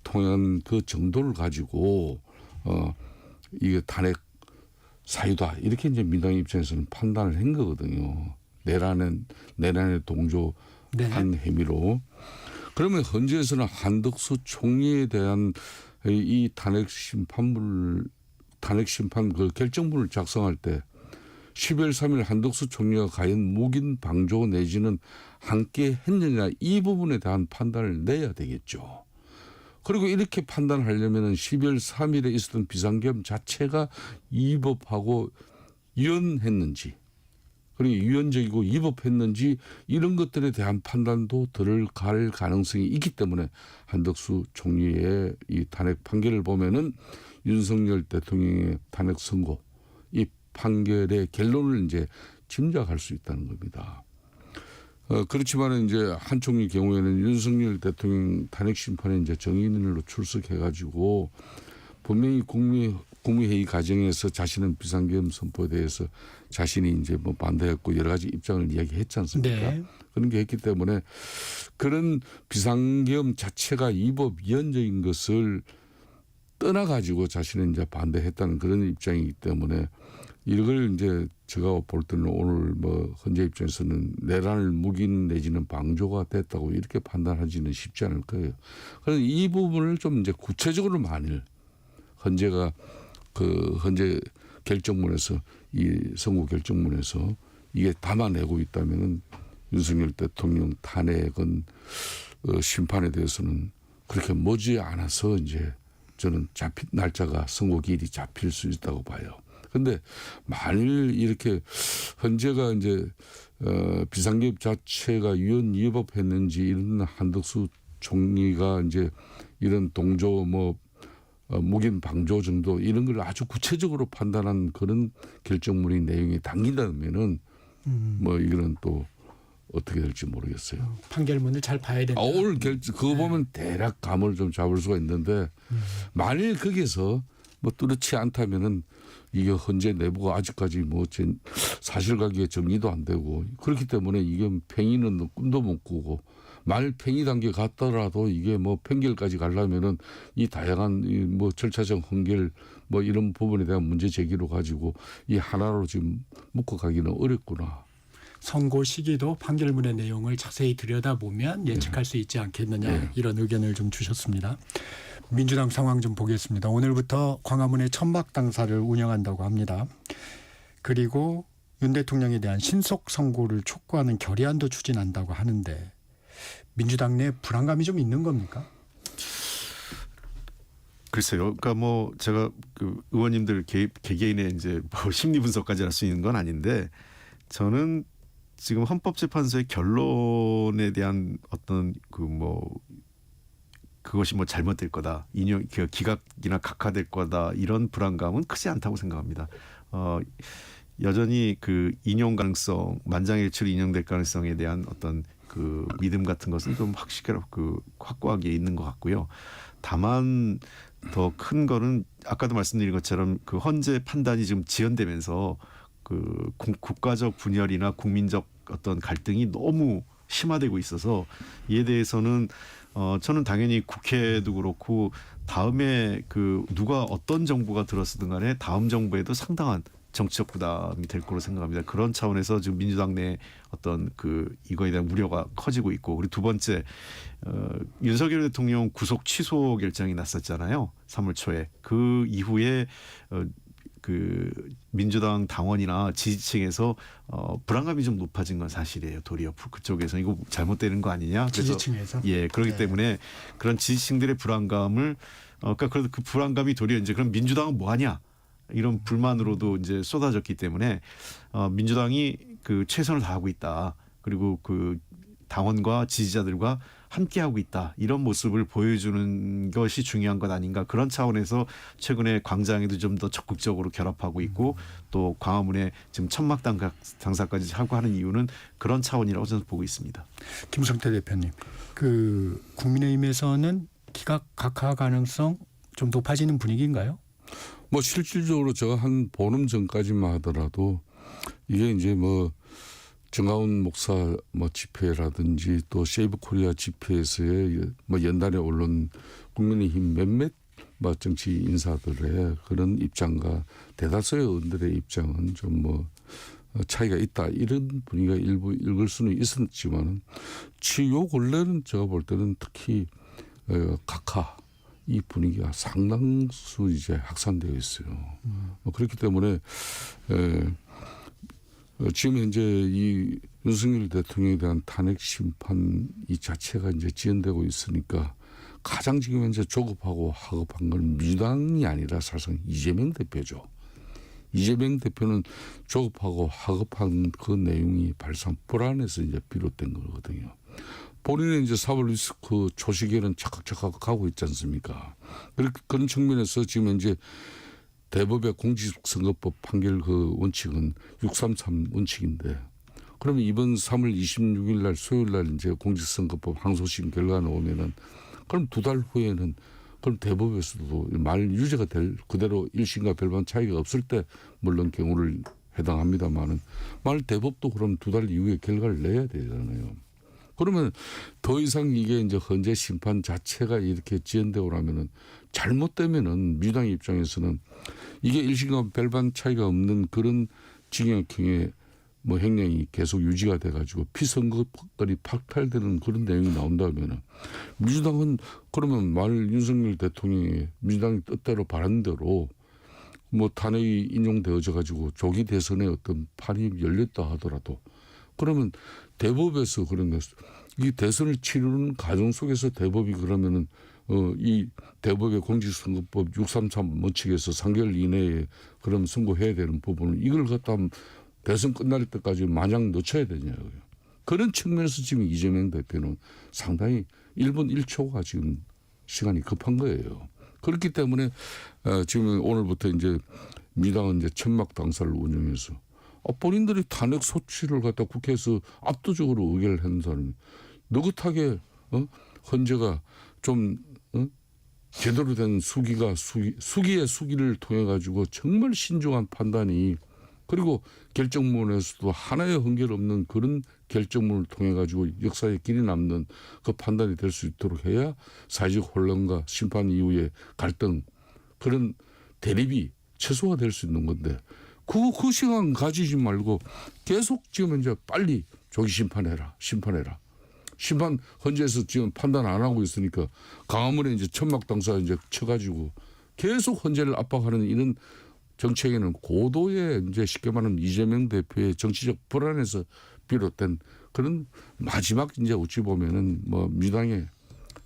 통한 그 정도를 가지고 이게 탄핵 사유다 이렇게 이제 민당 입장에서는 판단을 한 거거든요. 내란에 동조한 혐의로. 그러면 현재에서는 한덕수 총리에 대한 이 탄핵 심판 그 결정문을 작성할 때 12월 3일 한덕수 총리가 과연 묵인 방조 내지는 함께 했느냐 이 부분에 대한 판단을 내야 되겠죠. 그리고 이렇게 판단하려면 12월 3일에 있었던 비상계엄 자체가 위법하고 유연했는지 그리고 유연적이고 위법했는지 이런 것들에 대한 판단도 들어갈 가능성이 있기 때문에 한덕수 총리의 이 탄핵 판결을 보면은 윤석열 대통령의 탄핵 선고 이 판결의 결론을 이제 짐작할 수 있다는 겁니다. 그렇지만 이제 한 총리 경우에는 윤석열 대통령 탄핵 심판에 이제 정인으로 출석해가지고 분명히 국무회의 과정에서 자신은 비상계엄 선포에 대해서 자신이 이제 뭐 반대했고 여러 가지 입장을 이야기했지 않습니까? 네. 그런 게 했기 때문에 그런 비상계엄 자체가 위법 위헌적인 것을 떠나가지고 자신은 이제 반대했다는 그런 입장이기 때문에 이걸 이제 제가 볼 때는 오늘 뭐 현재 입장에서는 내란을 묵인 내지는 방조가 됐다고 이렇게 판단하지는 쉽지 않을 거예요. 그래서 이 부분을 좀 이제 구체적으로 만일 헌재가 현재 결정문에서 이 선고 결정문에서 이게 담아내고 있다면은 윤석열 대통령 탄핵은 심판에 대해서는 그렇게 머지 않아서 이제 저는 날짜가 선고 기일이 잡힐 수 있다고 봐요. 그런데 만일 이렇게 헌재가 이제 비상계엄 자체가 위헌위법했는지 이런 한덕수 총리가 이제 이런 동조 묵인 방조 정도 이런 걸 아주 구체적으로 판단한 그런 결정문의 내용이 담긴다면은 뭐 이거는 또 어떻게 될지 모르겠어요. 판결문을 잘 봐야 된다. 오늘 그거 보면 대략 감을 좀 잡을 수가 있는데 만일 거기서 뭐 뚜렷지 않다면은 이게 헌재 내부가 아직까지 뭐 사실관계 정리도 안 되고 그렇기 때문에 이게 팽이는 꿈도 못 꾸고 만일 팽이 단계 갔더라도 이게 뭐 판결까지 가려면은 이 다양한 뭐 절차적 헌결 뭐 이런 부분에 대한 문제 제기로 가지고 이 하나로 지금 묶어가기는 어렵구나. 선고 시기도 판결문의 내용을 자세히 들여다보면 예측할 수 있지 않겠느냐 이런 의견을 좀 주셨습니다. 민주당 상황 좀 보겠습니다. 오늘부터 광화문에 천막당사를 운영한다고 합니다. 그리고 윤 대통령에 대한 신속 선고를 촉구하는 결의안도 추진한다고 하는데 민주당 내 불안감이 좀 있는 겁니까? 글쎄요. 그러니까 뭐 제가 그 의원님들 개개인의 이제 뭐 심리 분석까지 할 수 있는 건 아닌데 저는 지금 헌법재판소의 결론에 대한 어떤 그것이 뭐 잘못될 거다, 기각이나 각하될 거다 이런 불안감은 크지 않다고 생각합니다. 여전히 그 인용 가능성, 만장일치로 인용될 가능성에 대한 어떤 그 믿음 같은 것은 좀 확고하게 있는 것 같고요. 다만 더 큰 거는 아까도 말씀드린 것처럼 그 헌재 판단이 지금 지연되면서 그 국가적 분열이나 국민적 어떤 갈등이 너무 심화되고 있어서 이에 대해서는 저는 당연히 국회도 그렇고 다음에 그 누가 어떤 정부가 들었든 간에 다음 정부에도 상당한 정치적 부담이 될 거로 생각합니다. 그런 차원에서 지금 민주당 내 어떤 이거에 대한 우려가 커지고 있고, 그리고 두 번째 윤석열 대통령 구속 취소 결정이 났었잖아요. 3월 초에. 그 이후에 그 민주당 당원이나 지지층에서 불안감이 좀 높아진 건 사실이에요. 도리어 그쪽에서 이거 잘못되는 거 아니냐. 그래서 지지층에서. 예, 그렇기 네. 때문에 그런 지지층들의 불안감을 그러니까 그 불안감이 도리어 이제 그럼 민주당은 뭐 하냐 이런 불만으로도 이제 쏟아졌기 때문에 민주당이 그 최선을 다하고 있다. 그리고 그 당원과 지지자들과 함께하고 있다. 이런 모습을 보여주는 것이 중요한 것 아닌가. 그런 차원에서 최근에 광장에도 좀 더 적극적으로 결합하고 있고 또 광화문에 지금 천막 당사까지 하고 하는 이유는 그런 차원이라고 저는 보고 있습니다. 김성태 대표님, 그 국민의힘에서는 기각 각하 가능성 좀 높아지는 분위기인가요? 뭐 실질적으로 제가 한 보름 전까지만 하더라도 이게 이제 뭐 정가훈 목사 뭐 집회라든지 또 세이브 코리아 집회에서의 뭐 연단에 오른 국민의힘 몇몇 뭐 정치 인사들의 그런 입장과 대다수의 의원들의 입장은 좀 뭐 차이가 있다 이런 분위기가 일부 읽을 수는 있었지만은 요 근래는 제가 볼 때는 특히 각하 이 분위기가 상당수 이제 확산되어 있어요. 그렇기 때문에 지금 현재 이 윤석열 대통령에 대한 탄핵 심판 이 자체가 이제 지연되고 있으니까 가장 지금 현재 조급하고 하급한 건 민주당이 아니라 사실상 이재명 대표죠. 이재명 대표는 조급하고 하급한 그 내용이 발상 불안에서 이제 비롯된 거거든요. 본인은 이제 사법 리스크 초시계는 착각착각 가고 있지 않습니까? 그런 측면에서 지금 이제 대법의 공직선거법 판결 그 원칙은 633 원칙인데 그러면 이번 3월 26일 날 수요일 날 이제 공직선거법 항소심 결과 나오면은 그럼 2달 후에는 그럼 대법에서도 말 유죄가 될 그대로 1심과 별반 차이가 없을 때 물론 경우를 해당합니다만은 말 대법도 그럼 2달 이후에 결과를 내야 되잖아요. 그러면 더 이상 이게 이제 헌재 심판 자체가 이렇게 지연되고 나면은 잘못되면은 민주당 입장에서는 이게 1심과 별반 차이가 없는 그런 징역형의 뭐 행령이 계속 유지가 돼가지고 피선거권이 박탈되는 그런 내용이 나온다면은 민주당은 그러면 말 윤석열 대통령이 민주당이 뜻대로 바른 대로 뭐 탄핵이 인용되어져 가지고 조기 대선에 어떤 판이 열렸다 하더라도 그러면 대법에서 그런 것, 이 대선을 치르는 과정 속에서 대법이 그러면은 이 대법의 공직선거법 633 원칙에서 3개월 이내에 그럼 선고해야 되는 부분을 이걸 갖다 대선 끝날 때까지 마냥 늦춰야 되냐고요. 그런 측면에서 지금 이재명 대표는 상당히 1분 1초가 지금 시간이 급한 거예요. 그렇기 때문에 지금 오늘부터 이제 민주당은 이제 천막 당사를 운영해서 본인들이 탄핵 소추를 갖다 국회에서 압도적으로 의결을 한 사람이 느긋하게 헌재가 좀 제대로 된 수기의 수기를 통해 가지고 정말 신중한 판단이 그리고 결정문에서도 하나의 흠결 없는 그런 결정문을 통해 가지고 역사에 길이 남는 그 판단이 될 수 있도록 해야 사회적 혼란과 심판 이후의 갈등 그런 대립이 최소화 될 수 있는 건데 그 시간 가지지 말고 계속 지금 이제 빨리 조기 심판해라. 심판 헌재에서 지금 판단 안 하고 있으니까 광화문에 이제 천막 당사 이제 쳐가지고 계속 헌재를 압박하는 이런 정책에는 고도의 이제 쉽게 말하면 이재명 대표의 정치적 불안에서 비롯된 그런 마지막 이제 어찌 보면은 뭐 민주당의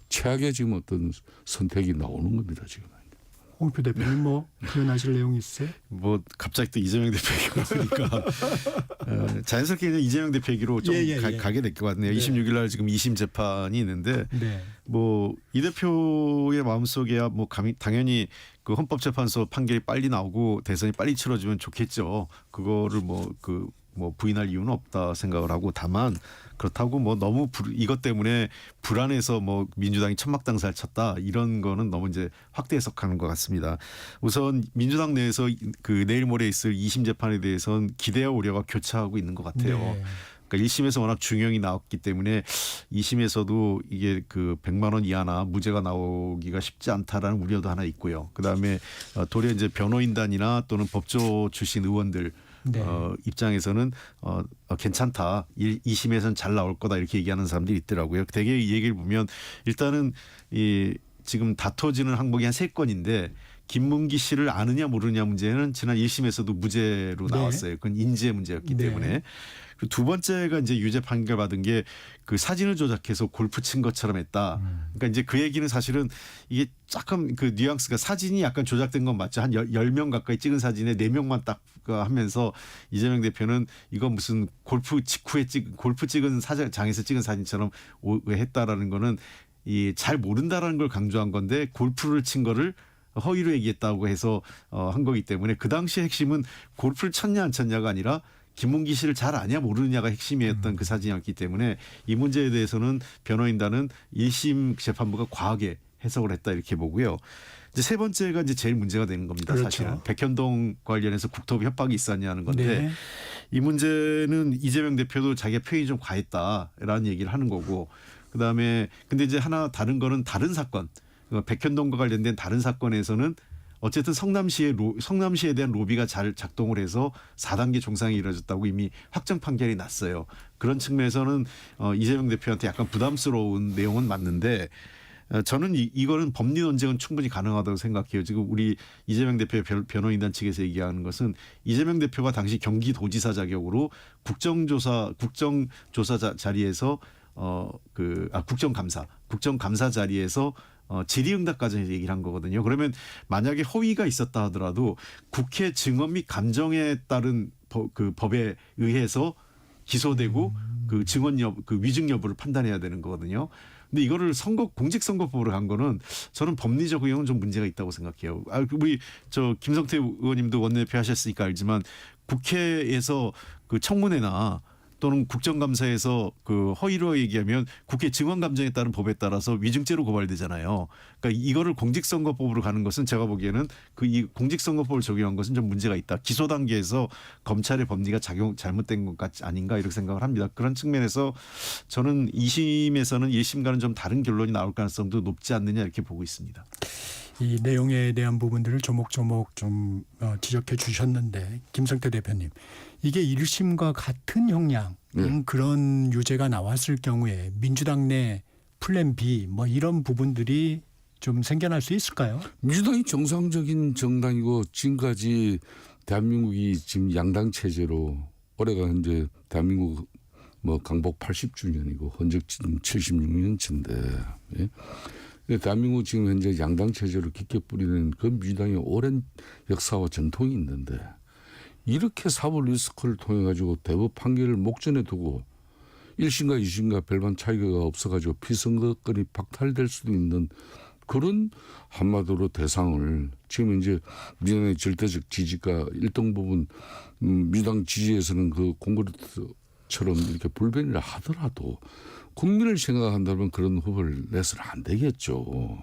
최악의 지금 어떤 선택이 나오는 겁니다 지금. 홍표 대표님 뭐 표현하실 내용 있으세요? 뭐 갑자기 또 이재명 대표 얘기가 나오니까 자연스럽게 그냥 이재명 대표 얘기로 좀 가게 될 것 같네요. 네. 26일 날 지금 2심 재판이 있는데 네. 뭐 이 대표의 마음속에야 뭐 당연히 그 헌법재판소 판결이 빨리 나오고 대선이 빨리 치러지면 좋겠죠. 그거를 뭐 부인할 이유는 없다 생각을 하고 다만 그렇다고 뭐 너무 이것 때문에 불안해서 뭐 민주당이 천막당사를 쳤다 이런 거는 너무 이제 확대 해석하는 것 같습니다. 우선 민주당 내에서 그 내일 모레 있을 2심 재판에 대해서는 기대와 우려가 교차하고 있는 것 같아요. 네. 그러니까 1심에서 워낙 중형이 나왔기 때문에 2심에서도 이게 그 100만 원 이하나 무죄가 나오기가 쉽지 않다라는 우려도 하나 있고요. 그다음에 도리어 이제 변호인단이나 또는 법조 출신 의원들 네. 입장에서는 괜찮다. 2심에서는 잘 나올 거다 이렇게 얘기하는 사람들이 있더라고요. 대개 이 얘기를 보면 일단은 이 지금 다퉈지는 항목이 한 3건인데 김문기 씨를 아느냐 모르느냐 문제는 지난 1심에서도 무죄로 네. 나왔어요. 그건 인지의 문제였기 네. 때문에. 그리고 두 번째가 이제 유죄 판결 받은 게 그 사진을 조작해서 골프 친 것처럼 했다. 그러니까 이제 그 얘기는 사실은 이게 조금 그 뉘앙스가 사진이 약간 조작된 건 맞죠. 한 10명 가까이 찍은 사진에 4명만 딱 하면서 이재명 대표는 이거 무슨 골프 직후에 골프 찍은 장에서 찍은 사진처럼 했다라는 거는 이 잘 모른다라는 걸 강조한 건데 골프를 친 거를 허위로 얘기했다고 해서 한 거기 때문에 그 당시 핵심은 골프를 쳤냐 안 쳤냐가 아니라 김문기 씨를 잘 아냐 모르느냐가 핵심이었던 그 사진이었기 때문에 이 문제에 대해서는 변호인단은 1심 재판부가 과하게 해석을 했다 이렇게 보고요. 이제 세 번째가 이제 제일 문제가 되는 겁니다. 그렇죠. 사실은 백현동 관련해서 국토부 협박이 있었냐는 건데 네. 이 문제는 이재명 대표도 자기가 표현이 좀 과했다라는 얘기를 하는 거고 그다음에 근데 이제 하나 다른 거는 다른 사건 백현동과 관련된 다른 사건에서는 어쨌든 성남시에 대한 로비가 잘 작동을 해서 4단계 종상이 이루어졌다고 이미 확정 판결이 났어요. 그런 측면에서는 이재명 대표한테 약간 부담스러운 내용은 맞는데 저는 이거는 법리 논쟁은 충분히 가능하다고 생각해요. 지금 우리 이재명 대표의 변호인단 측에서 얘기하는 것은 이재명 대표가 당시 경기도지사 자격으로 국정조사 자리에서 국정감사 자리에서 질의응답까지 얘기를 한 거거든요. 그러면 만약에 허위가 있었다 하더라도 국회 증언 및 감정에 따른 법에 의해서 기소되고 그 증언 위증 여부를 판단해야 되는 거거든요. 근데 이거를 공직선거법으로 간 거는 저는 법리적 의혹은 좀 문제가 있다고 생각해요. 우리 김성태 의원님도 원내대표 하셨으니까 알지만 국회에서 그 청문회나 또는 국정감사에서 그 허위로 얘기하면 국회 증언감정에 따른 법에 따라서 위증죄로 고발되잖아요. 그러니까 이거를 공직선거법으로 가는 것은 제가 보기에는 이 공직선거법을 적용한 것은 좀 문제가 있다. 기소 단계에서 검찰의 법리가 잘못된 것 같지 아닌가 이렇게 생각을 합니다. 그런 측면에서 저는 2심에서는 1심과는 좀 다른 결론이 나올 가능성도 높지 않느냐 이렇게 보고 있습니다. 이 내용에 대한 부분들을 조목조목 좀 지적해 주셨는데 김성태 대표님 이게 1심과 같은 형량 그런 유죄가 나왔을 경우에 민주당 내 플랜 B 뭐 이런 부분들이 좀 생겨날 수 있을까요? 민주당이 정상적인 정당이고 지금까지 대한민국이 지금 양당 체제로 올해가 현재 대한민국 강복 80주년이고 헌적 지금 76년째인데 예? 대한민국 지금 현재 양당 체제로 깊게 뿌리는 그 민주당의 오랜 역사와 전통이 있는데 이렇게 사법 리스크를 통해 가지고 대법 판결을 목전에 두고 1심과 2심과 별반 차이가 없어가지고 피선거권이 박탈될 수도 있는 그런 한마디로 대상을 지금 이제 민주당의 절대적 지지가 일정 부분 민주당 지지에서는 그 공그릇처럼 이렇게 불변이라 하더라도 국민을 생각한다면 그런 후보를 내서는 안 되겠죠.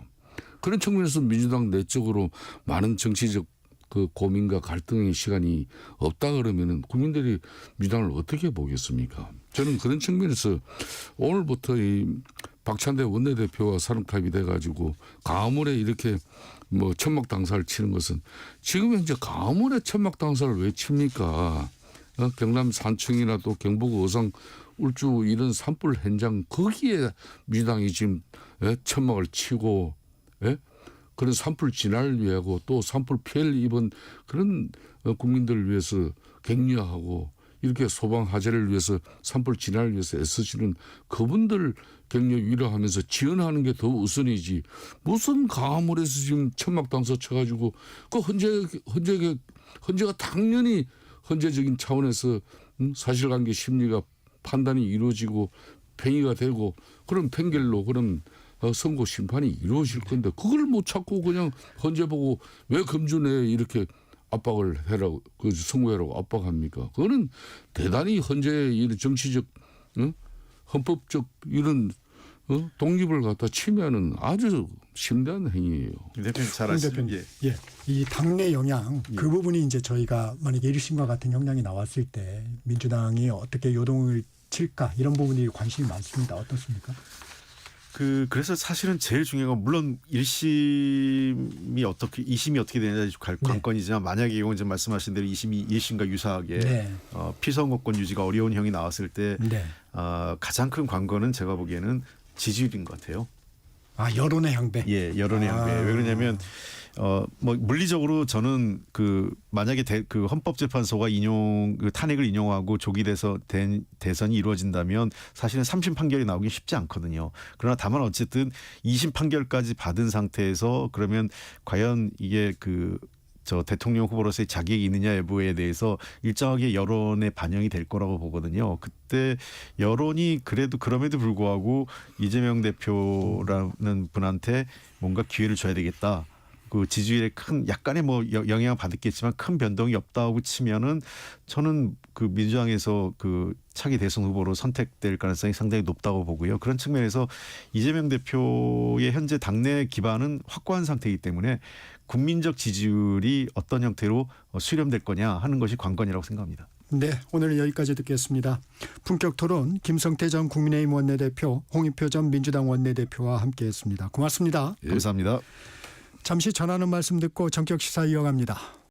그런 측면에서 민주당 내적으로 많은 정치적 그 고민과 갈등의 시간이 없다 그러면은 국민들이 민주당을 어떻게 보겠습니까? 저는 그런 측면에서 오늘부터 이 박찬대 원내대표와 산업타입이 돼가지고 가물에 이렇게 천막 당사를 치는 것은 지금 현재 가물에 천막 당사를 왜 칩니까? 경남 산청이나 또 경북 어성 울주 이런 산불 현장 거기에 민주당이 지금 천막을 치고 그런 산불 진화를 위하고 또 산불 피해를 입은 그런 국민들을 위해서 격려하고 이렇게 소방 화재를 위해서 산불 진화를 위해서 애쓰시는 그분들 격려 위로하면서 지원하는 게 더 우선이지 무슨 가물에서 지금 천막 당사 쳐가지고 그 헌재가 당연히 헌재적인 차원에서 사실관계 심리가 판단이 이루어지고 팽의가 되고 그런 판결로 그런 선고 심판이 이루어질 건데 그걸 못 찾고 그냥 헌재 보고 왜 금주내에 이렇게 압박을 해라고 선고해라고 압박합니까? 그거는 대단히 헌재의 이런 정치적 헌법적 이런 독립을 갖다 침해하는 아주 심대한 행위예요. 대표님 잘 홍 아시죠? 대표님, 이 당내 영향 그 부분이 이제 저희가 만약에 1심과 같은 형량이 나왔을 때 민주당이 어떻게 요동을 칠까 이런 부분이 관심이 많습니다. 어떻습니까? 그래서 사실은 제일 중요한 건 물론 1심이 어떻게 2심이 어떻게 되느냐 관건이지만 만약에 이건 이제 말씀하신 대로 2심이 1심과 유사하게 피선거권 유지가 어려운 형이 나왔을 때 가장 큰 관건은 제가 보기에는 지지율인 것 같아요. 여론의 향배. 예, 여론의 향배. 왜 그러냐면 뭐 물리적으로 저는 그 만약에 그 헌법재판소가 그 탄핵을 인용하고 조기 대선이 이루어진다면 사실은 3심 판결이 나오기 쉽지 않거든요. 그러나 다만 어쨌든 2심 판결까지 받은 상태에서 그러면 과연 이게 저 대통령 후보로서의 자격이 있느냐 여부에 대해서 일정하게 여론에 반영이 될 거라고 보거든요. 그때 여론이 그럼에도 불구하고 이재명 대표라는 분한테 뭔가 기회를 줘야 되겠다. 그 지지율에 약간의 뭐 영향을 받았겠지만 큰 변동이 없다고 치면은 저는 그 민주당에서 그 차기 대선 후보로 선택될 가능성이 상당히 높다고 보고요. 그런 측면에서 이재명 대표의 현재 당내 기반은 확고한 상태이기 때문에 국민적 지지율이 어떤 형태로 수렴될 거냐 하는 것이 관건이라고 생각합니다. 네, 오늘 여기까지 듣겠습니다. 품격 토론 김성태 전 국민의힘 원내대표, 홍익표 전 민주당 원내대표와 함께했습니다. 고맙습니다. 감사합니다. 잠시 전하는 말씀 듣고 전격 시사 이어갑니다.